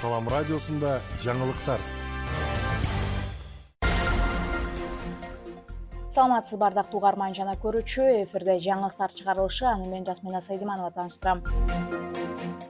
Салам радиосунда жаңылыктар. Саламатсыз бардактуу угарман жана көрүүчү, эфирде жаңылыктар чыгарылышы, аны мен Жасмина Сайдиманова тааныштырам.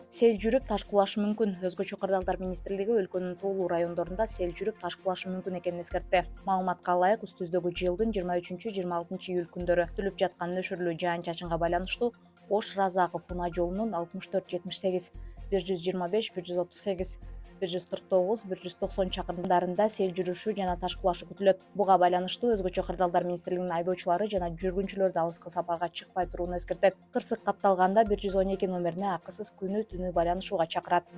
Сел жүрүп таш кулашы мүмкүн. Өзгөчө кырдаалдар министрлиги өлкөнүн тоолуу райондорунда сел жүрүп таш кулашы мүмкүн экенин эскертти. Маалыматка ылайык, үстүбүздөгү жылдын 23-26 июль күндөрү күтүлүп жаткан нөшөрлүү жаан-чачынга байланыштуу Ош Разаков унаа жолунун 64-78, 125, 138, 149, 190 чакырымдарында сел жүрүшү жана таш кулашы күтүлөт. Буга байланыштуу өзгөчө кырдаалдар министрлигинин айдоочулары жана жүргүнчүлөрдү алыска сапарга чыкпай турууну эскертет. Кырсык катталганда 112 номерине акысыз күнү-түнү байланышууга чакырат.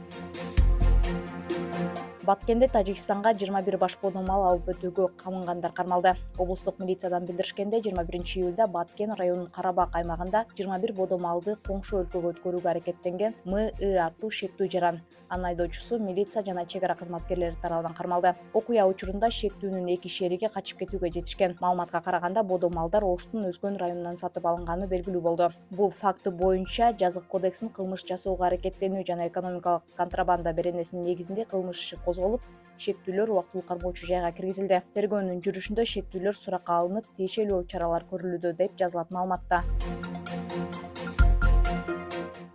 Баткенде Тажикстанга 21 баш бодо мал алып өтүүгө камынгандар кармалды. Облустук милициядан билдиришкенде, 21 июлда Баткен районунун Карабак аймагында 21 бодо малды коңшу өлкөгө өткөрүүгө аракеттенген МИ аттуу шектүү жаран. Анын айдоочусу милиция жана чек ара кызматкерлери тарабынан кармалды. Окуя учурунда шектүүнүн 2 шериги качып кетүүгө жетишкен. Маалыматка караганда, бодо малдар Оштун Өзгөн районунан сатып алынганы белгилүү болду. Бул факты боюнча Жазык кодексинин кылмыш жасоого аракеттенүү жана экономикалык контрабанда беренесинин негизинде кылмыш иши козголуп, шектүүлөр убактылуу кармоочу жайга киргизилди. Тергөөнүн жүрүшүндө шектүүлөр суракка алынып, тиешелүү чаралар көрүлүүдө, деп жазылат маалыматта.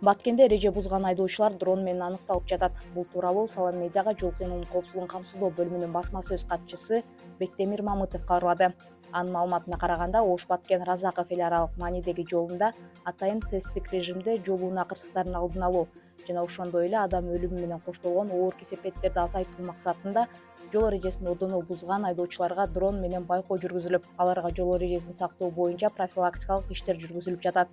Баткенде эреже бузган айдоочулар дрон менен аныкталып жатат. Бул тууралуу Салам медиага жол кыймылынын коопсуздугун камсыздоо бөлүмүнүн басма сөз катчысы Бектемир Мамытов кабарлады. Анын маалыматына караганда, Ош-Баткен Разаков эл аралык маанидеги жолунда атайын тесттик режимде жол унаа кырсыктарын алдын алуу жана ошондой эле адам өлүмү менен коштолгон оор кесепеттерди азайтуу максатында жол эрежесин одоно бузган айдоочуларга дрон менен байкоо жүргүзүлүп, аларга жол эрежесин сактоо боюнча профилактикалык иштер жүргүзүлүп жатат.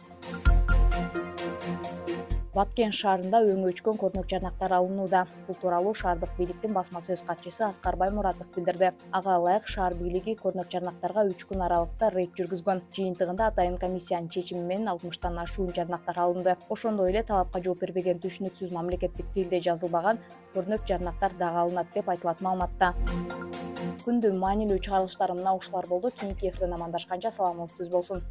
Баткен шаарында өңү өчкөн көрнөк жарнактар алынууда. Бул тууралуу шаардык бийликтин басма сөз катчысы Аскар Баймуратов билдирди. Ага ылайык, шаар бийлиги көрнөк жарнактарга 3 күн аралыкта рейд жүргүзгөн. Жыйынтыгында атайын комиссиянын чечими менен 60тан ашуун жарнактар алынды. Ошондой эле талапка жооп бербеген, түшүнүксүз мамлекеттик тилде жазылбаган көрнөк жарнактар дагы алынат, деп айтылат маалыматта. Күндүн маанилүү чыгарылыштары мына ушулар болду. Кийинки эфирден амандашканча саламыңыз түз болсун.